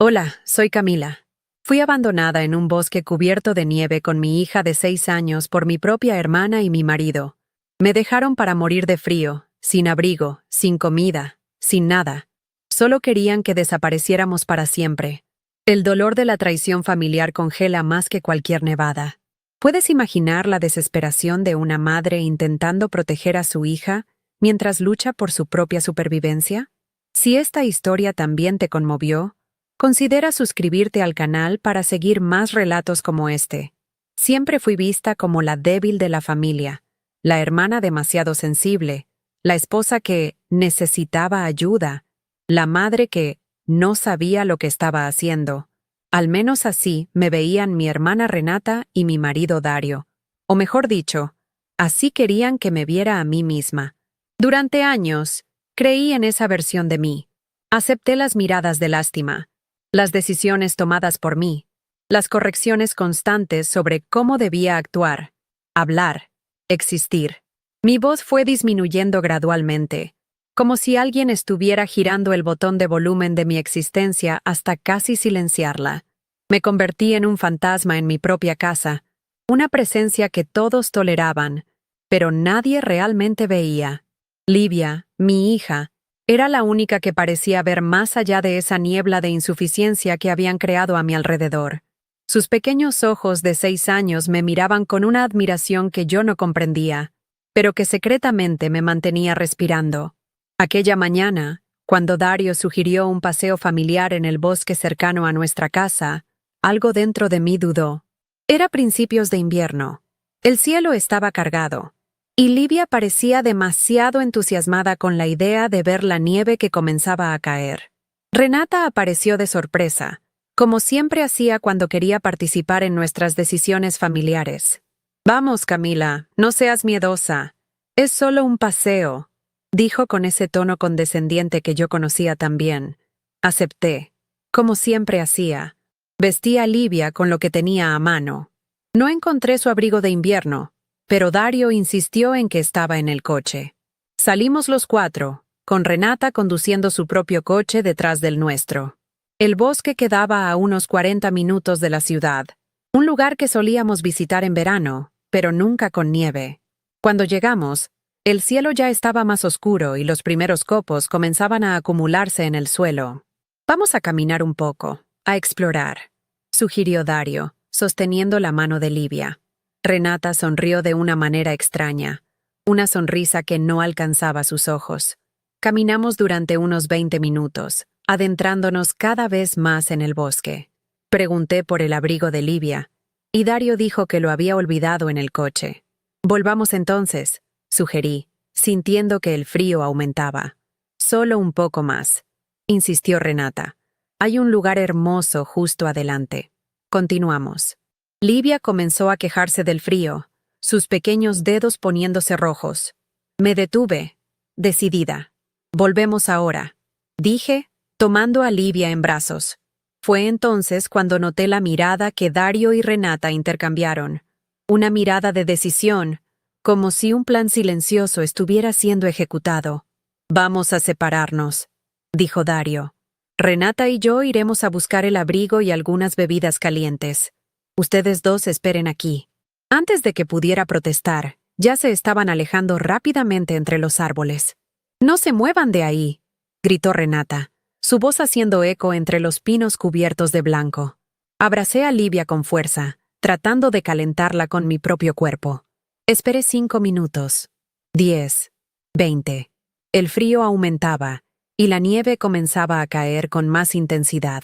Hola, soy Camila. Fui abandonada en un bosque cubierto de nieve con mi hija de 6 años por mi propia hermana y mi marido. Me dejaron para morir de frío, sin abrigo, sin comida, sin nada. Solo querían que desapareciéramos para siempre. El dolor de la traición familiar congela más que cualquier nevada. ¿Puedes imaginar la desesperación de una madre intentando proteger a su hija mientras lucha por su propia supervivencia? Si esta historia también te conmovió, considera suscribirte al canal para seguir más relatos como este. Siempre fui vista como la débil de la familia, la hermana demasiado sensible, la esposa que necesitaba ayuda, la madre que no sabía lo que estaba haciendo. Al menos así me veían mi hermana Renata y mi marido Dario. O mejor dicho, así querían que me viera a mí misma. Durante años, creí en esa versión de mí. Acepté las miradas de lástima, las decisiones tomadas por mí, las correcciones constantes sobre cómo debía actuar, hablar, existir. Mi voz fue disminuyendo gradualmente, como si alguien estuviera girando el botón de volumen de mi existencia hasta casi silenciarla. Me convertí en un fantasma en mi propia casa, una presencia que todos toleraban, pero nadie realmente veía. Livia, mi hija, era la única que parecía ver más allá de esa niebla de insuficiencia que habían creado a mi alrededor. Sus pequeños ojos de 6 años me miraban con una admiración que yo no comprendía, pero que secretamente me mantenía respirando. Aquella mañana, cuando Dario sugirió un paseo familiar en el bosque cercano a nuestra casa, algo dentro de mí dudó. Era principios de invierno. El cielo estaba cargado. Y Livia parecía demasiado entusiasmada con la idea de ver la nieve que comenzaba a caer. Renata apareció de sorpresa, como siempre hacía cuando quería participar en nuestras decisiones familiares. «Vamos, Camila, no seas miedosa. Es solo un paseo», dijo con ese tono condescendiente que yo conocía tan bien. Acepté, como siempre hacía. Vestí a Livia con lo que tenía a mano. No encontré su abrigo de invierno, pero Dario insistió en que estaba en el coche. Salimos los cuatro, con Renata conduciendo su propio coche detrás del nuestro. El bosque quedaba a unos 40 minutos de la ciudad, un lugar que solíamos visitar en verano, pero nunca con nieve. Cuando llegamos, el cielo ya estaba más oscuro y los primeros copos comenzaban a acumularse en el suelo. «Vamos a caminar un poco, a explorar», sugirió Dario, sosteniendo la mano de Livia. Renata sonrió de una manera extraña, una sonrisa que no alcanzaba sus ojos. Caminamos durante unos 20 minutos, adentrándonos cada vez más en el bosque. Pregunté por el abrigo de Livia, y Dario dijo que lo había olvidado en el coche. «Volvamos entonces», sugerí, sintiendo que el frío aumentaba. «Solo un poco más», insistió Renata. «Hay un lugar hermoso justo adelante». Continuamos. Livia comenzó a quejarse del frío, sus pequeños dedos poniéndose rojos. Me detuve, decidida. «Volvemos ahora», dije, tomando a Livia en brazos. Fue entonces cuando noté la mirada que Dario y Renata intercambiaron. Una mirada de decisión, como si un plan silencioso estuviera siendo ejecutado. «Vamos a separarnos», dijo Dario. «Renata y yo iremos a buscar el abrigo y algunas bebidas calientes. Ustedes dos esperen aquí». Antes de que pudiera protestar, ya se estaban alejando rápidamente entre los árboles. «No se muevan de ahí», gritó Renata, su voz haciendo eco entre los pinos cubiertos de blanco. Abracé a Livia con fuerza, tratando de calentarla con mi propio cuerpo. Esperé 5 minutos, 10, 20. El frío aumentaba, y la nieve comenzaba a caer con más intensidad.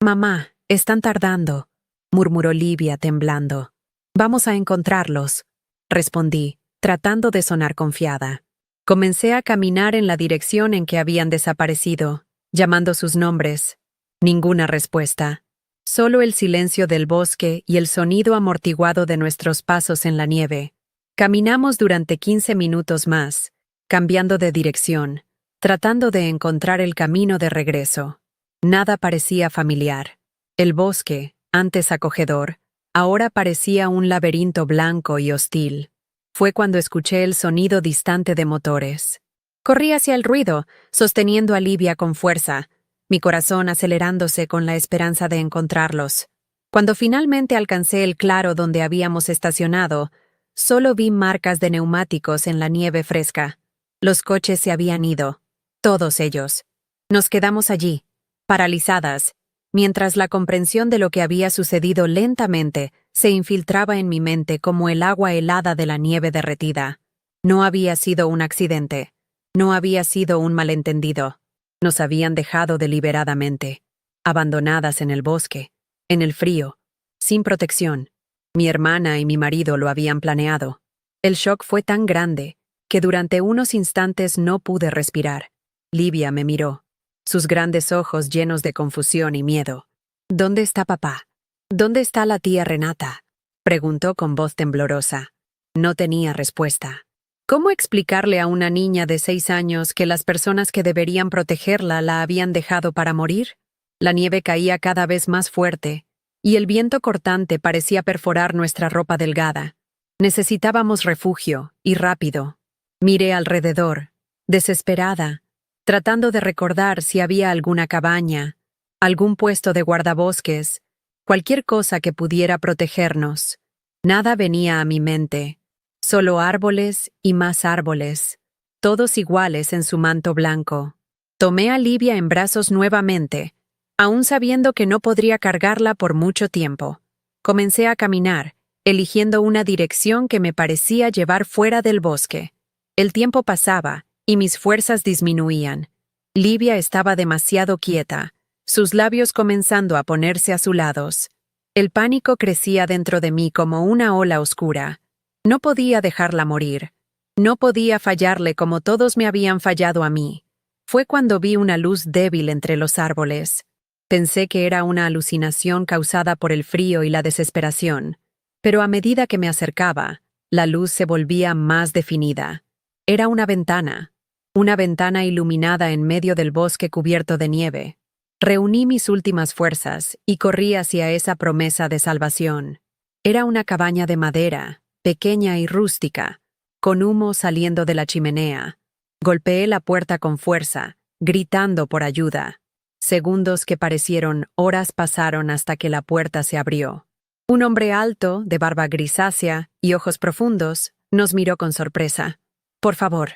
«Mamá, están tardando», murmuró Livia temblando. «Vamos a encontrarlos», respondí, tratando de sonar confiada. Comencé a caminar en la dirección en que habían desaparecido, llamando sus nombres. Ninguna respuesta. Solo el silencio del bosque y el sonido amortiguado de nuestros pasos en la nieve. Caminamos durante 15 minutos más, cambiando de dirección, tratando de encontrar el camino de regreso. Nada parecía familiar. El bosque, antes acogedor, ahora parecía un laberinto blanco y hostil. Fue cuando escuché el sonido distante de motores. Corrí hacia el ruido, sosteniendo a Livia con fuerza. mi corazón acelerándose con la esperanza de encontrarlos. Cuando finalmente alcancé el claro donde habíamos estacionado, solo vi marcas de neumáticos en la nieve fresca. Los coches se habían ido. Todos ellos. Nos quedamos allí, paralizadas, mientras la comprensión de lo que había sucedido lentamente se infiltraba en mi mente como el agua helada de la nieve derretida. No había sido un accidente. No había sido un malentendido. Nos habían dejado deliberadamente, abandonadas en el bosque, en el frío, sin protección. Mi hermana y mi marido lo habían planeado. El shock fue tan grande que durante unos instantes no pude respirar. Livia me miró, sus grandes ojos llenos de confusión y miedo. ¿Dónde está papá? ¿Dónde está la tía Renata?, preguntó con voz temblorosa. No tenía respuesta. ¿Cómo explicarle a una niña de 6 años que las personas que deberían protegerla la habían dejado para morir? La nieve caía cada vez más fuerte, y el viento cortante parecía perforar nuestra ropa delgada. Necesitábamos refugio, y rápido. Miré alrededor, desesperada, tratando de recordar si había alguna cabaña, algún puesto de guardabosques, cualquier cosa que pudiera protegernos. Nada venía a mi mente. Solo árboles y más árboles, todos iguales en su manto blanco. Tomé a Livia en brazos nuevamente, aún sabiendo que no podría cargarla por mucho tiempo. Comencé a caminar, eligiendo una dirección que me parecía llevar fuera del bosque. El tiempo pasaba, y mis fuerzas disminuían. Livia estaba demasiado quieta, sus labios comenzando a ponerse azulados. El pánico crecía dentro de mí como una ola oscura. No podía dejarla morir. No podía fallarle como todos me habían fallado a mí. Fue cuando vi una luz débil entre los árboles. Pensé que era una alucinación causada por el frío y la desesperación. Pero a medida que me acercaba, la luz se volvía más definida. Era una ventana iluminada en medio del bosque cubierto de nieve. Reuní mis últimas fuerzas y corrí hacia esa promesa de salvación. Era una cabaña de madera, pequeña y rústica, con humo saliendo de la chimenea. Golpeé la puerta con fuerza, gritando por ayuda. Segundos que parecieron horas pasaron hasta que la puerta se abrió. Un hombre alto, de barba grisácea y ojos profundos, nos miró con sorpresa. «Por favor»,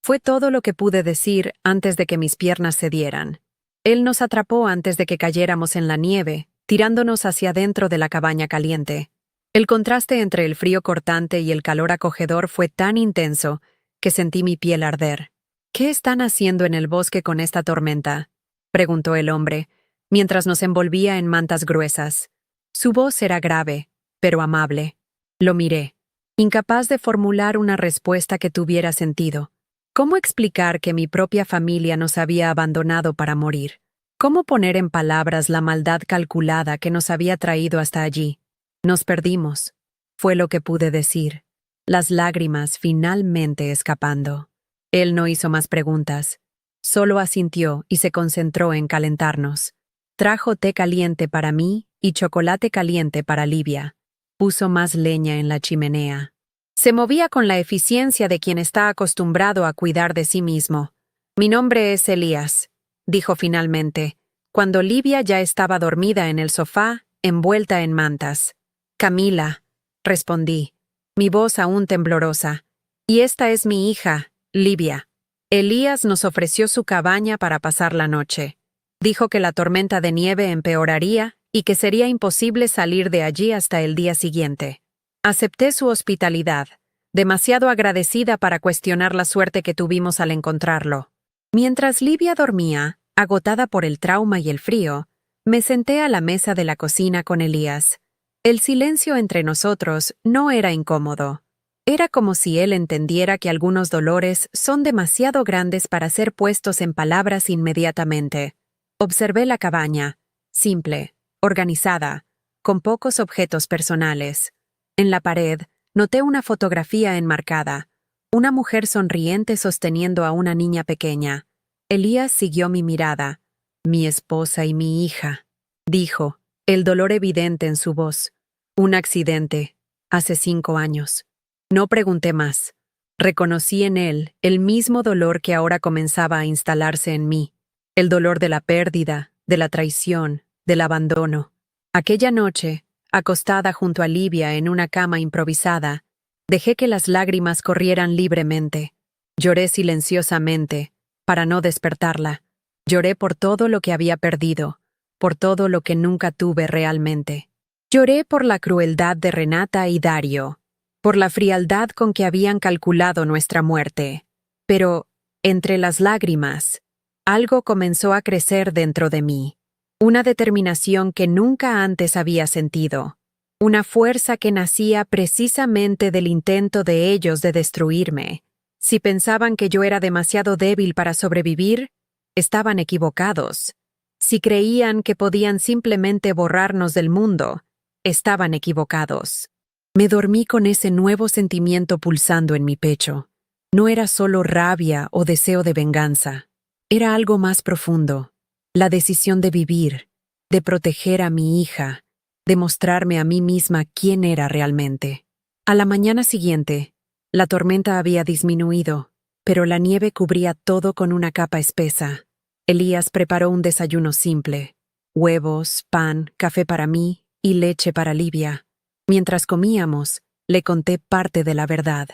fue todo lo que pude decir antes de que mis piernas cedieran. Él nos atrapó antes de que cayéramos en la nieve, tirándonos hacia dentro de la cabaña caliente. El contraste entre el frío cortante y el calor acogedor fue tan intenso que sentí mi piel arder. «¿Qué están haciendo en el bosque con esta tormenta?», preguntó el hombre, mientras nos envolvía en mantas gruesas. Su voz era grave, pero amable. Lo miré, incapaz de formular una respuesta que tuviera sentido. ¿Cómo explicar que mi propia familia nos había abandonado para morir? ¿Cómo poner en palabras la maldad calculada que nos había traído hasta allí? Nos perdimos, fue lo que pude decir, las lágrimas finalmente escapando. Él no hizo más preguntas, solo asintió y se concentró en calentarnos. Trajo té caliente para mí y chocolate caliente para Livia. Puso más leña en la chimenea. Se movía con la eficiencia de quien está acostumbrado a cuidar de sí mismo. «Mi nombre es Elías», dijo finalmente, cuando Livia ya estaba dormida en el sofá, envuelta en mantas. «Camila», respondí, mi voz aún temblorosa. «Y esta es mi hija, Livia». Elías nos ofreció su cabaña para pasar la noche. Dijo que la tormenta de nieve empeoraría y que sería imposible salir de allí hasta el día siguiente. Acepté su hospitalidad, demasiado agradecida para cuestionar la suerte que tuvimos al encontrarlo. Mientras Livia dormía, agotada por el trauma y el frío, me senté a la mesa de la cocina con Elías. El silencio entre nosotros no era incómodo. Era como si él entendiera que algunos dolores son demasiado grandes para ser puestos en palabras inmediatamente. Observé la cabaña, simple, organizada, con pocos objetos personales. En la pared, noté una fotografía enmarcada, una mujer sonriente sosteniendo a una niña pequeña. Elías siguió mi mirada. «Mi esposa y mi hija», dijo, el dolor evidente en su voz. «Un accidente, hace 5 años». No pregunté más. Reconocí en él el mismo dolor que ahora comenzaba a instalarse en mí. El dolor de la pérdida, de la traición, del abandono. Aquella noche, acostada junto a Livia en una cama improvisada, dejé que las lágrimas corrieran libremente. Lloré silenciosamente, para no despertarla. Lloré por todo lo que había perdido, por todo lo que nunca tuve realmente. Lloré por la crueldad de Renata y Dario, por la frialdad con que habían calculado nuestra muerte. Pero, entre las lágrimas, algo comenzó a crecer dentro de mí. Una determinación que nunca antes había sentido. Una fuerza que nacía precisamente del intento de ellos de destruirme. Si pensaban que yo era demasiado débil para sobrevivir, estaban equivocados. Si creían que podían simplemente borrarnos del mundo, estaban equivocados. Me dormí con ese nuevo sentimiento pulsando en mi pecho. No era solo rabia o deseo de venganza. Era algo más profundo. La decisión de vivir, de proteger a mi hija, de mostrarme a mí misma quién era realmente. A la mañana siguiente, la tormenta había disminuido, pero la nieve cubría todo con una capa espesa. Elías preparó un desayuno simple: huevos, pan, café para mí y leche para Livia. Mientras comíamos, le conté parte de la verdad.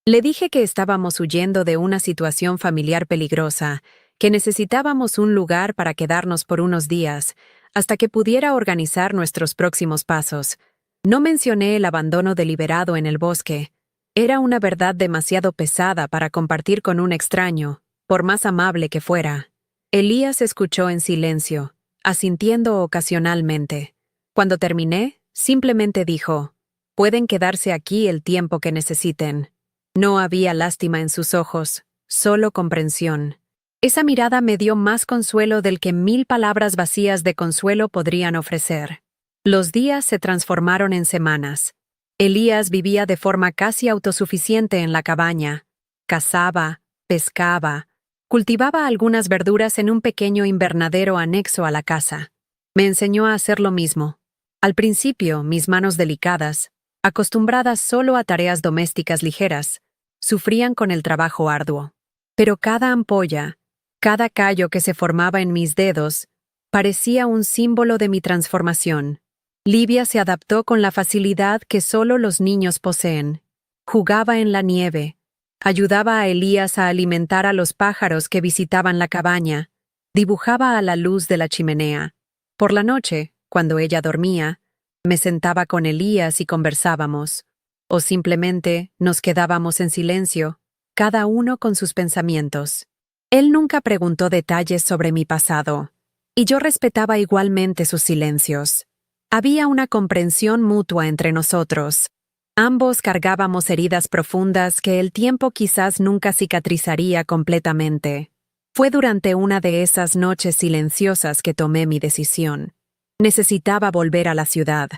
Le dije que estábamos huyendo de una situación familiar peligrosa, que necesitábamos un lugar para quedarnos por unos días, hasta que pudiera organizar nuestros próximos pasos. No mencioné el abandono deliberado en el bosque. Era una verdad demasiado pesada para compartir con un extraño, por más amable que fuera. Elías escuchó en silencio, asintiendo ocasionalmente. Cuando terminé, simplemente dijo: «Pueden quedarse aquí el tiempo que necesiten». No había lástima en sus ojos, solo comprensión. Esa mirada me dio más consuelo del que 1000 palabras vacías de consuelo podrían ofrecer. Los días se transformaron en semanas. Elías vivía de forma casi autosuficiente en la cabaña. Cazaba, pescaba, cultivaba algunas verduras en un pequeño invernadero anexo a la casa. Me enseñó a hacer lo mismo. Al principio, mis manos delicadas, acostumbradas solo a tareas domésticas ligeras, sufrían con el trabajo arduo. Pero cada ampolla, cada callo que se formaba en mis dedos, parecía un símbolo de mi transformación. Livia se adaptó con la facilidad que solo los niños poseen. Jugaba en la nieve, ayudaba a Elías a alimentar a los pájaros que visitaban la cabaña, dibujaba a la luz de la chimenea. Por la noche, cuando ella dormía, me sentaba con Elías y conversábamos, o simplemente nos quedábamos en silencio, cada uno con sus pensamientos. Él nunca preguntó detalles sobre mi pasado, y yo respetaba igualmente sus silencios. Había una comprensión mutua entre nosotros. Ambos cargábamos heridas profundas que el tiempo quizás nunca cicatrizaría completamente. Fue durante una de esas noches silenciosas que tomé mi decisión. Necesitaba volver a la ciudad,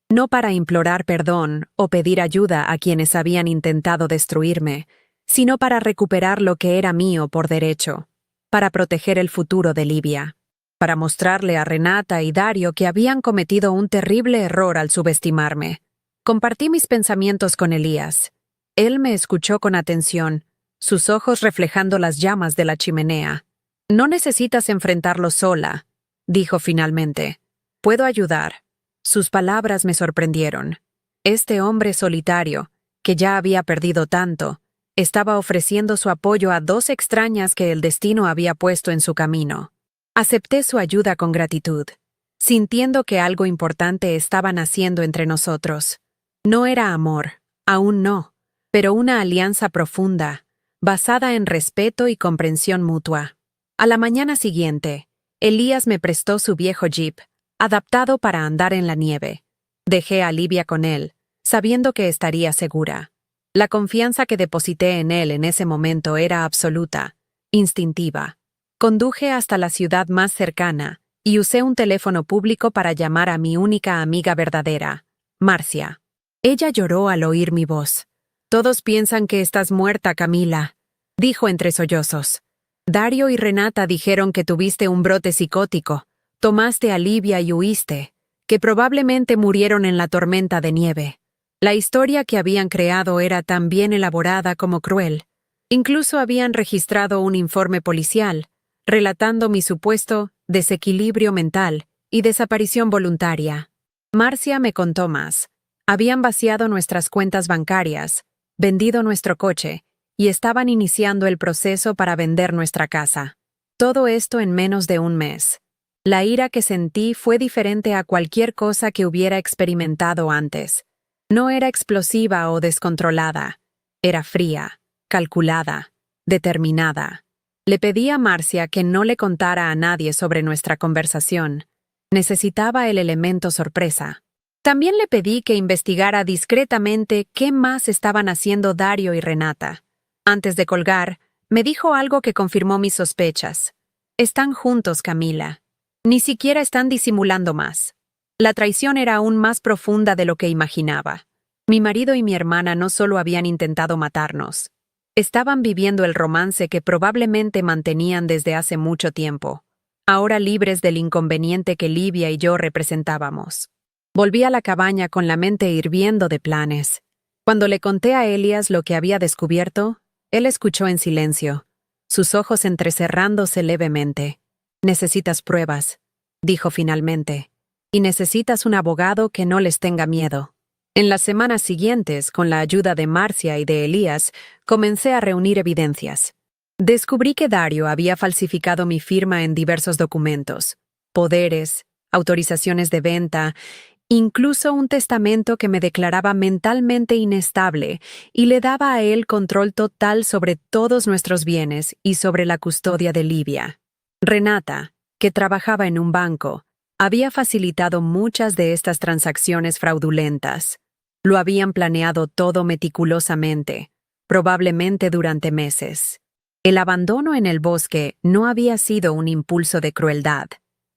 no para implorar perdón o pedir ayuda a quienes habían intentado destruirme, sino para recuperar lo que era mío por derecho, para proteger el futuro de Livia, para mostrarle a Renata y Dario que habían cometido un terrible error al subestimarme. Compartí mis pensamientos con Elías. Él me escuchó con atención, sus ojos reflejando las llamas de la chimenea. «No necesitas enfrentarlo sola», dijo finalmente. «Puedo ayudar». Sus palabras me sorprendieron. Este hombre solitario, que ya había perdido tanto, estaba ofreciendo su apoyo a 2 extrañas que el destino había puesto en su camino. Acepté su ayuda con gratitud, sintiendo que algo importante estaba naciendo entre nosotros. No era amor, aún no, pero una alianza profunda, basada en respeto y comprensión mutua. A la mañana siguiente, Elías me prestó su viejo jeep, adaptado para andar en la nieve. Dejé a Livia con él, sabiendo que estaría segura. La confianza que deposité en él en ese momento era absoluta, instintiva. Conduje hasta la ciudad más cercana y usé un teléfono público para llamar a mi única amiga verdadera, Marcia. Ella lloró al oír mi voz. «Todos piensan que estás muerta, Camila», dijo entre sollozos. «Dario y Renata dijeron que tuviste un brote psicótico, tomaste a Livia y huiste, que probablemente murieron en la tormenta de nieve». La historia que habían creado era tan bien elaborada como cruel. Incluso habían registrado un informe policial, relatando mi supuesto desequilibrio mental y desaparición voluntaria. Marcia me contó más. Habían vaciado nuestras cuentas bancarias, vendido nuestro coche y estaban iniciando el proceso para vender nuestra casa. Todo esto en menos de un mes. La ira que sentí fue diferente a cualquier cosa que hubiera experimentado antes. No era explosiva o descontrolada. Era fría, calculada, determinada. Le pedí a Marcia que no le contara a nadie sobre nuestra conversación. Necesitaba el elemento sorpresa. También le pedí que investigara discretamente qué más estaban haciendo Dario y Renata. Antes de colgar, me dijo algo que confirmó mis sospechas. Están juntos, Camila. Ni siquiera están disimulando más. La traición era aún más profunda de lo que imaginaba. Mi marido y mi hermana no solo habían intentado matarnos. Estaban viviendo el romance que probablemente mantenían desde hace mucho tiempo, ahora libres del inconveniente que Livia y yo representábamos. Volví a la cabaña con la mente hirviendo de planes. Cuando le conté a Elias lo que había descubierto, él escuchó en silencio, sus ojos entrecerrándose levemente. «Necesitas pruebas», dijo finalmente, «y necesitas un abogado que no les tenga miedo». En las semanas siguientes, con la ayuda de Marcia y de Elías, comencé a reunir evidencias. Descubrí que Dario había falsificado mi firma en diversos documentos, poderes, autorizaciones de venta, incluso un testamento que me declaraba mentalmente inestable y le daba a él control total sobre todos nuestros bienes y sobre la custodia de Livia. Renata, que trabajaba en un banco, había facilitado muchas de estas transacciones fraudulentas. Lo habían planeado todo meticulosamente, probablemente durante meses. El abandono en el bosque no había sido un impulso de crueldad.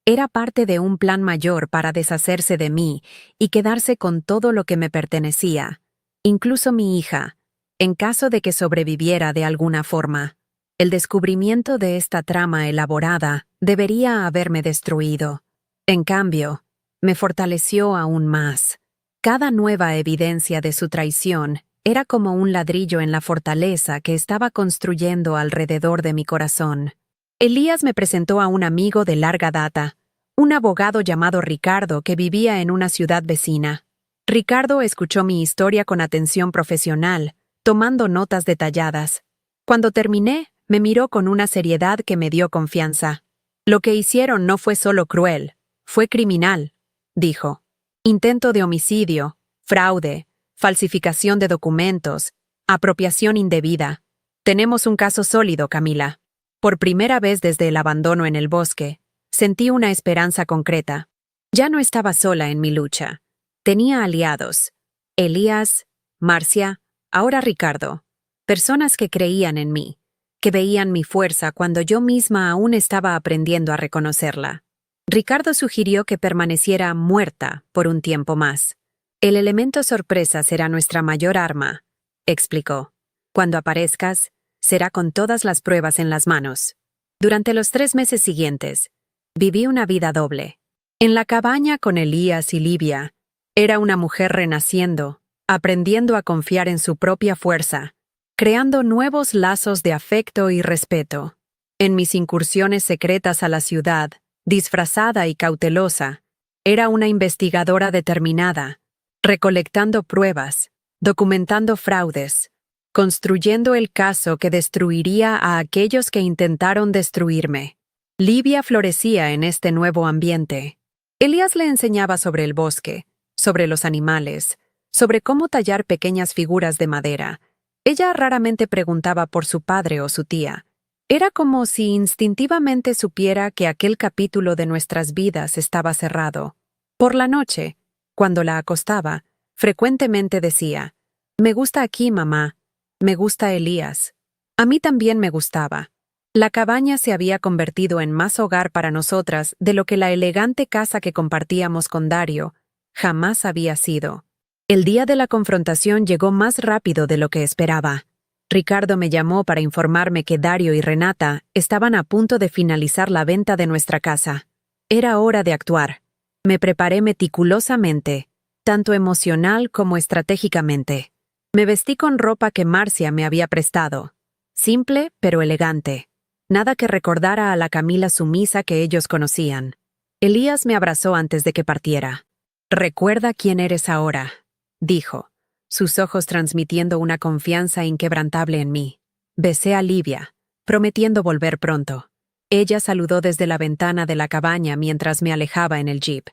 Era parte de un plan mayor para deshacerse de mí y quedarse con todo lo que me pertenecía, incluso mi hija, en caso de que sobreviviera de alguna forma. El descubrimiento de esta trama elaborada debería haberme destruido. En cambio, me fortaleció aún más. Cada nueva evidencia de su traición era como un ladrillo en la fortaleza que estaba construyendo alrededor de mi corazón. Elías me presentó a un amigo de larga data, un abogado llamado Ricardo que vivía en una ciudad vecina. Ricardo escuchó mi historia con atención profesional, tomando notas detalladas. Cuando terminé, me miró con una seriedad que me dio confianza. «Lo que hicieron no fue solo cruel, fue criminal», dijo. «Intento de homicidio, fraude, falsificación de documentos, apropiación indebida. Tenemos un caso sólido, Camila». Por primera vez desde el abandono en el bosque, sentí una esperanza concreta. Ya no estaba sola en mi lucha. Tenía aliados. Elías, Marcia, ahora Ricardo. Personas que creían en mí, que veían mi fuerza cuando yo misma aún estaba aprendiendo a reconocerla. Ricardo sugirió que permaneciera muerta por un tiempo más. «El elemento sorpresa será nuestra mayor arma», explicó. «Cuando aparezcas, será con todas las pruebas en las manos». Durante los 3 meses siguientes, viví una vida doble. En la cabaña con Elías y Livia, era una mujer renaciendo, aprendiendo a confiar en su propia fuerza, creando nuevos lazos de afecto y respeto. En mis incursiones secretas a la ciudad, disfrazada y cautelosa, era una investigadora determinada, recolectando pruebas, documentando fraudes, construyendo el caso que destruiría a aquellos que intentaron destruirme. Livia florecía en este nuevo ambiente. Elías le enseñaba sobre el bosque, sobre los animales, sobre cómo tallar pequeñas figuras de madera. Ella raramente preguntaba por su padre o su tía. Era como si instintivamente supiera que aquel capítulo de nuestras vidas estaba cerrado. Por la noche, cuando la acostaba, frecuentemente decía: «Me gusta aquí, mamá. Me gusta Elías». A mí también me gustaba. La cabaña se había convertido en más hogar para nosotras de lo que la elegante casa que compartíamos con Dario jamás había sido. El día de la confrontación llegó más rápido de lo que esperaba. Ricardo me llamó para informarme que Dario y Renata estaban a punto de finalizar la venta de nuestra casa. Era hora de actuar. Me preparé meticulosamente, tanto emocional como estratégicamente. Me vestí con ropa que Marcia me había prestado. Simple, pero elegante. Nada que recordara a la Camila sumisa que ellos conocían. Elías me abrazó antes de que partiera. «Recuerda quién eres ahora», dijo, sus ojos transmitiendo una confianza inquebrantable en mí. Besé a Livia, prometiendo volver pronto. Ella saludó desde la ventana de la cabaña mientras me alejaba en el jeep.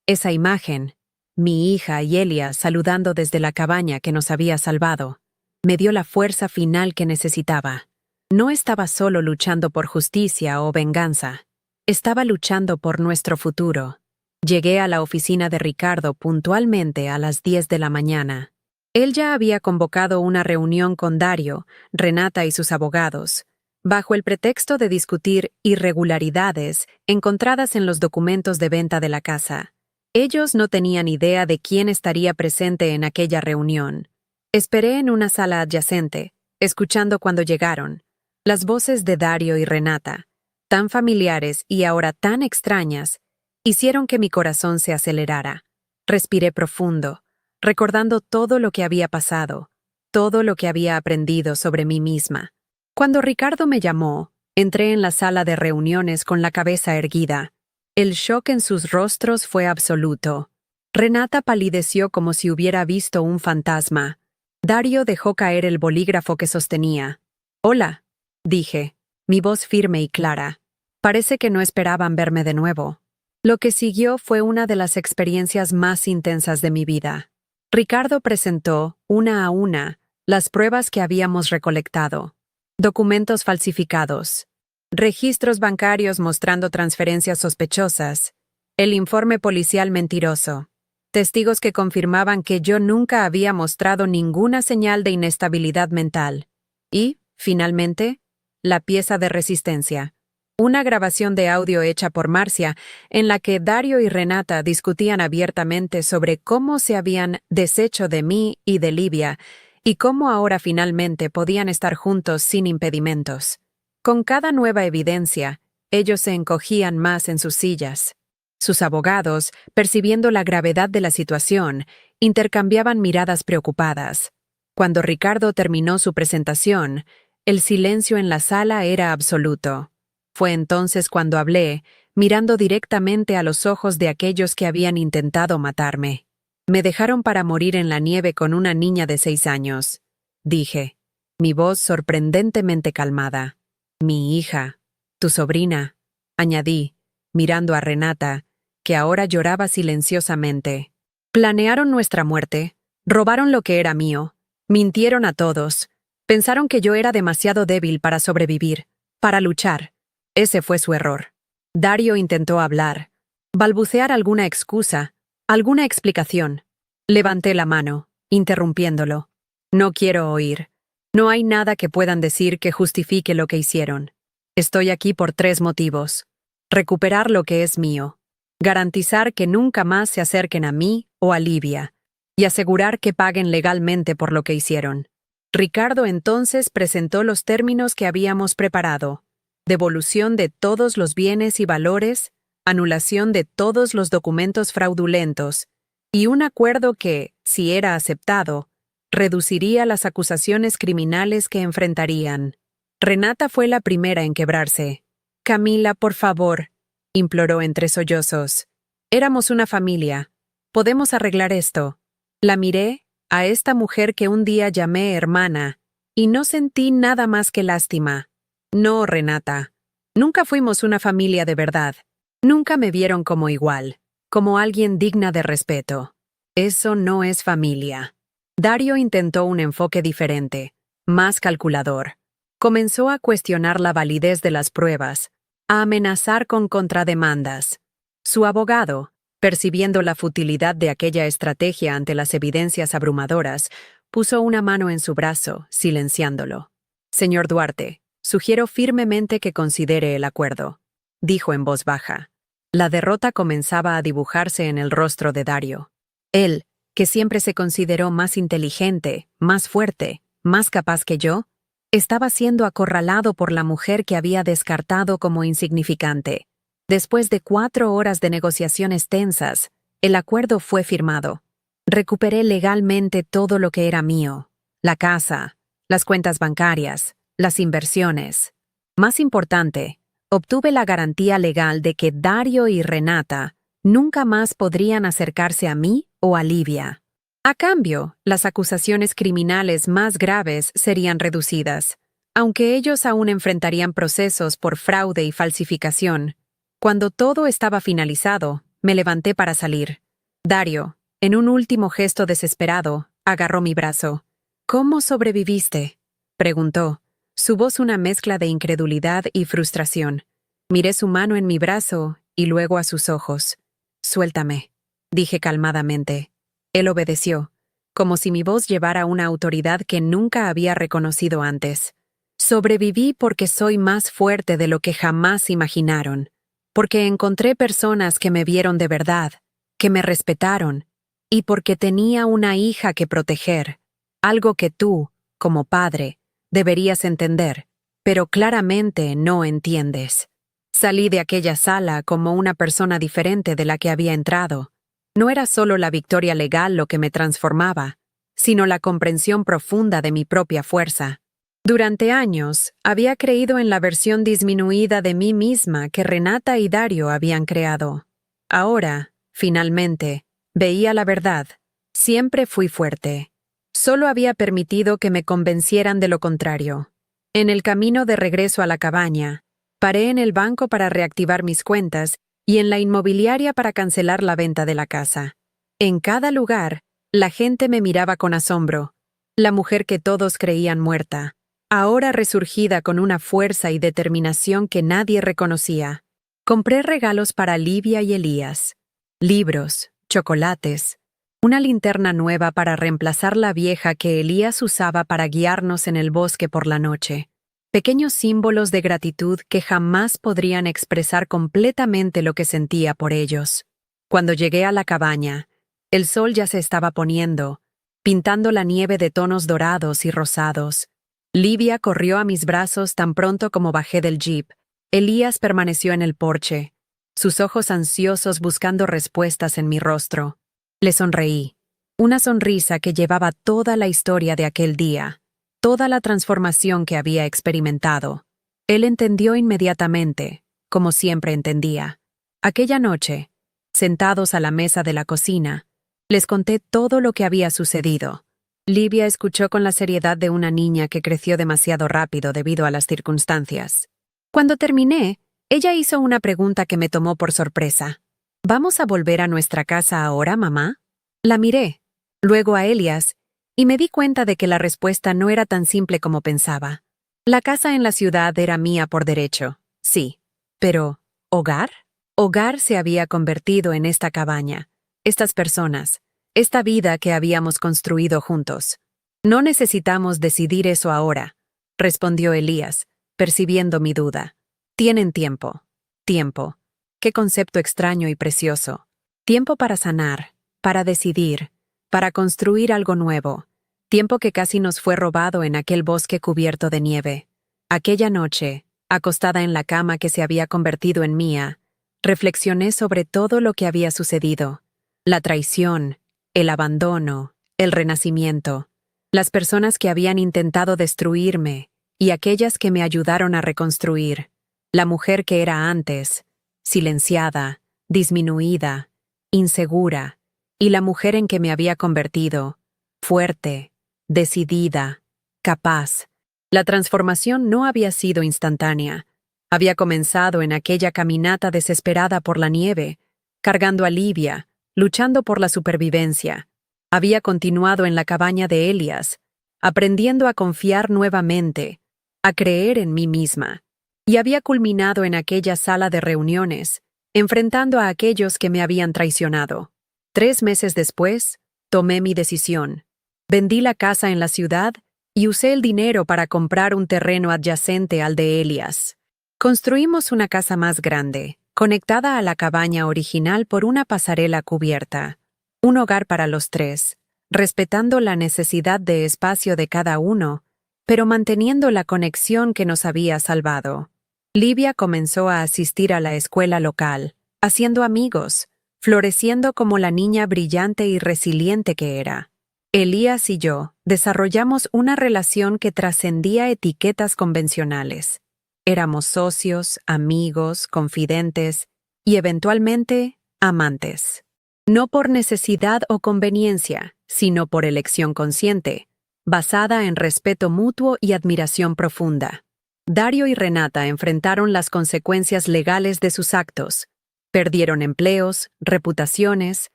Esa imagen, mi hija y Elia saludando desde la cabaña que nos había salvado, me dio la fuerza final que necesitaba. No estaba solo luchando por justicia o venganza. Estaba luchando por nuestro futuro. Llegué a la oficina de Ricardo puntualmente a las 10 de la mañana. Él ya había convocado una reunión con Dario, Renata y sus abogados, bajo el pretexto de discutir irregularidades encontradas en los documentos de venta de la casa. Ellos no tenían idea de quién estaría presente en aquella reunión. Esperé en una sala adyacente, escuchando cuando llegaron. Las voces de Dario y Renata, tan familiares y ahora tan extrañas, hicieron que mi corazón se acelerara. Respiré profundo, recordando todo lo que había pasado, todo lo que había aprendido sobre mí misma. Cuando Ricardo me llamó, entré en la sala de reuniones con la cabeza erguida. El shock en sus rostros fue absoluto. Renata palideció como si hubiera visto un fantasma. Dario dejó caer el bolígrafo que sostenía. «Hola», dije, mi voz firme y clara. Parece que no esperaban verme de nuevo. Lo que siguió fue una de las experiencias más intensas de mi vida. Ricardo presentó, una a una, las pruebas que habíamos recolectado. Documentos falsificados, registros bancarios mostrando transferencias sospechosas, el informe policial mentiroso, testigos que confirmaban que yo nunca había mostrado ninguna señal de inestabilidad mental. Y, finalmente, la pieza de resistencia. Una grabación de audio hecha por Marcia, en la que Dario y Renata discutían abiertamente sobre cómo se habían deshecho de mí y de Livia, y cómo ahora finalmente podían estar juntos sin impedimentos. Con cada nueva evidencia, ellos se encogían más en sus sillas. Sus abogados, percibiendo la gravedad de la situación, intercambiaban miradas preocupadas. Cuando Ricardo terminó su presentación, el silencio en la sala era absoluto. Fue entonces cuando hablé, mirando directamente a los ojos de aquellos que habían intentado matarme. «Me dejaron para morir en la nieve con una niña de 6 años», dije, mi voz sorprendentemente calmada. «Mi hija, tu sobrina», añadí, mirando a Renata, que ahora lloraba silenciosamente. «Planearon nuestra muerte, robaron lo que era mío, mintieron a todos, pensaron que yo era demasiado débil para sobrevivir, para luchar. Ese fue su error». Dario intentó hablar, balbucear alguna excusa, alguna explicación. Levanté la mano, interrumpiéndolo. «No quiero oír. No hay nada que puedan decir que justifique lo que hicieron. Estoy aquí por 3 motivos. Recuperar lo que es mío, garantizar que nunca más se acerquen a mí o a Livia, y asegurar que paguen legalmente por lo que hicieron». Ricardo entonces presentó los términos que habíamos preparado: devolución de todos los bienes y valores, anulación de todos los documentos fraudulentos, y un acuerdo que, si era aceptado, reduciría las acusaciones criminales que enfrentarían. Renata fue la primera en quebrarse. «Camila, por favor», imploró entre sollozos. «Éramos una familia. Podemos arreglar esto». La miré, a esta mujer que un día llamé hermana, y no sentí nada más que lástima. «No, Renata. Nunca fuimos una familia de verdad. Nunca me vieron como igual, como alguien digna de respeto. Eso no es familia». Dario intentó un enfoque diferente, más calculador. Comenzó a cuestionar la validez de las pruebas, a amenazar con contrademandas. Su abogado, percibiendo la futilidad de aquella estrategia ante las evidencias abrumadoras, puso una mano en su brazo, silenciándolo. «Señor Duarte, sugiero firmemente que considere el acuerdo», dijo en voz baja. La derrota comenzaba a dibujarse en el rostro de Dario. Él, que siempre se consideró más inteligente, más fuerte, más capaz que yo, estaba siendo acorralado por la mujer que había descartado como insignificante. Después de 4 horas de negociaciones tensas, el acuerdo fue firmado. Recuperé legalmente todo lo que era mío: la casa, las cuentas bancarias, las inversiones. Más importante, obtuve la garantía legal de que Dario y Renata nunca más podrían acercarse a mí o a Livia. A cambio, las acusaciones criminales más graves serían reducidas, aunque ellos aún enfrentarían procesos por fraude y falsificación. Cuando todo estaba finalizado, me levanté para salir. Dario, en un último gesto desesperado, agarró mi brazo. ¿Cómo sobreviviste?, preguntó, su voz una mezcla de incredulidad y frustración. Miré su mano en mi brazo y luego a sus ojos. Suéltame, dije calmadamente. Él obedeció, como si mi voz llevara una autoridad que nunca había reconocido antes. Sobreviví porque soy más fuerte de lo que jamás imaginaron, porque encontré personas que me vieron de verdad, que me respetaron, y porque tenía una hija que proteger, algo que tú, como padre, deberías entender, pero claramente no entiendes. Salí de aquella sala como una persona diferente de la que había entrado. No era solo la victoria legal lo que me transformaba, sino la comprensión profunda de mi propia fuerza. Durante años, había creído en la versión disminuida de mí misma que Renata y Dario habían creado. Ahora, finalmente, veía la verdad. Siempre fui fuerte. Solo había permitido que me convencieran de lo contrario. En el camino de regreso a la cabaña, paré en el banco para reactivar mis cuentas y en la inmobiliaria para cancelar la venta de la casa. En cada lugar, la gente me miraba con asombro. La mujer que todos creían muerta, ahora resurgida con una fuerza y determinación que nadie reconocía. Compré regalos para Livia y Elías. Libros, chocolates, una linterna nueva para reemplazar la vieja que Elías usaba para guiarnos en el bosque por la noche. Pequeños símbolos de gratitud que jamás podrían expresar completamente lo que sentía por ellos. Cuando llegué a la cabaña, el sol ya se estaba poniendo, pintando la nieve de tonos dorados y rosados. Livia corrió a mis brazos tan pronto como bajé del jeep. Elías permaneció en el porche, sus ojos ansiosos buscando respuestas en mi rostro. Le sonreí, una sonrisa que llevaba toda la historia de aquel día, toda la transformación que había experimentado. Él entendió inmediatamente, como siempre entendía. Aquella noche, sentados a la mesa de la cocina, les conté todo lo que había sucedido. Livia escuchó con la seriedad de una niña que creció demasiado rápido debido a las circunstancias. Cuando terminé, ella hizo una pregunta que me tomó por sorpresa. ¿Vamos a volver a nuestra casa ahora, mamá? La miré, luego a Elias, y me di cuenta de que la respuesta no era tan simple como pensaba. La casa en la ciudad era mía por derecho, sí. Pero, ¿hogar? Hogar se había convertido en esta cabaña, estas personas, esta vida que habíamos construido juntos. No necesitamos decidir eso ahora, respondió Elías, percibiendo mi duda. Tienen tiempo. Tiempo. Qué concepto extraño y precioso. Tiempo para sanar, para decidir, para construir algo nuevo. Tiempo que casi nos fue robado en aquel bosque cubierto de nieve. Aquella noche, acostada en la cama que se había convertido en mía, reflexioné sobre todo lo que había sucedido. La traición, el abandono, el renacimiento, las personas que habían intentado destruirme y aquellas que me ayudaron a reconstruir, la mujer que era antes, silenciada, disminuida, insegura, y la mujer en que me había convertido, fuerte, decidida, capaz. La transformación no había sido instantánea. Había comenzado en aquella caminata desesperada por la nieve, cargando a Livia, luchando por la supervivencia. Había continuado en la cabaña de Elias, aprendiendo a confiar nuevamente, a creer en mí misma. Y había culminado en aquella sala de reuniones, enfrentando a aquellos que me habían traicionado. 3 meses después, tomé mi decisión. Vendí la casa en la ciudad y usé el dinero para comprar un terreno adyacente al de Elias. Construimos una casa más grande, conectada a la cabaña original por una pasarela cubierta. Un hogar para los tres, respetando la necesidad de espacio de cada uno, pero manteniendo la conexión que nos había salvado. Livia comenzó a asistir a la escuela local, haciendo amigos, floreciendo como la niña brillante y resiliente que era. Elías y yo desarrollamos una relación que trascendía etiquetas convencionales. Éramos socios, amigos, confidentes y eventualmente amantes. No por necesidad o conveniencia, sino por elección consciente, basada en respeto mutuo y admiración profunda. Dario y Renata enfrentaron las consecuencias legales de sus actos. Perdieron empleos, reputaciones,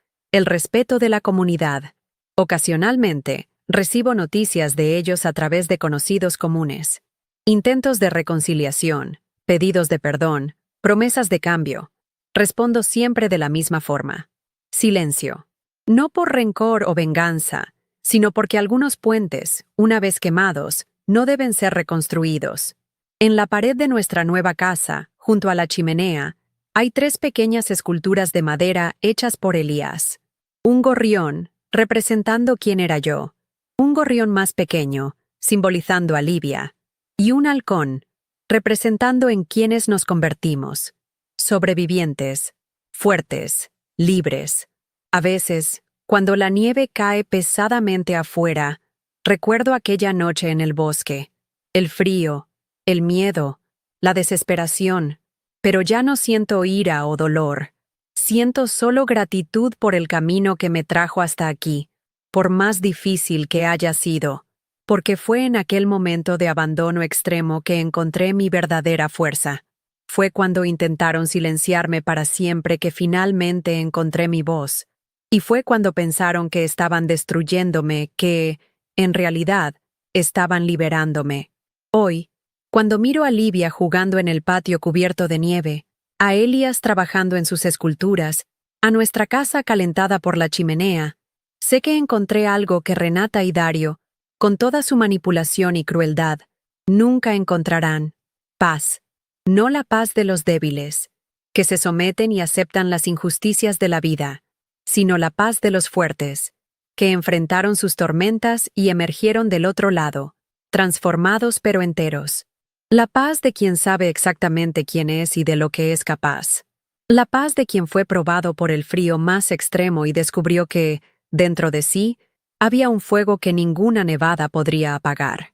el respeto de la comunidad. Ocasionalmente, recibo noticias de ellos a través de conocidos comunes. Intentos de reconciliación, pedidos de perdón, promesas de cambio. Respondo siempre de la misma forma. Silencio. No por rencor o venganza, sino porque algunos puentes, una vez quemados, no deben ser reconstruidos. En la pared de nuestra nueva casa, junto a la chimenea, hay 3 pequeñas esculturas de madera hechas por Elías. Un gorrión, representando quién era yo. Un gorrión más pequeño, simbolizando a Libia. Y un halcón, representando en quiénes nos convertimos. Sobrevivientes, fuertes, libres. A veces, cuando la nieve cae pesadamente afuera, recuerdo aquella noche en el bosque, el frío, el miedo, la desesperación, pero ya no siento ira o dolor. Siento solo gratitud por el camino que me trajo hasta aquí, por más difícil que haya sido, porque fue en aquel momento de abandono extremo que encontré mi verdadera fuerza. Fue cuando intentaron silenciarme para siempre que finalmente encontré mi voz. Y fue cuando pensaron que estaban destruyéndome que, en realidad, estaban liberándome. Hoy, cuando miro a Livia jugando en el patio cubierto de nieve, a Elias trabajando en sus esculturas, a nuestra casa calentada por la chimenea, sé que encontré algo que Renata y Dario, con toda su manipulación y crueldad, nunca encontrarán: paz. No la paz de los débiles, que se someten y aceptan las injusticias de la vida, sino la paz de los fuertes, que enfrentaron sus tormentas y emergieron del otro lado, transformados pero enteros. La paz de quien sabe exactamente quién es y de lo que es capaz. La paz de quien fue probado por el frío más extremo y descubrió que, dentro de sí, había un fuego que ninguna nevada podría apagar.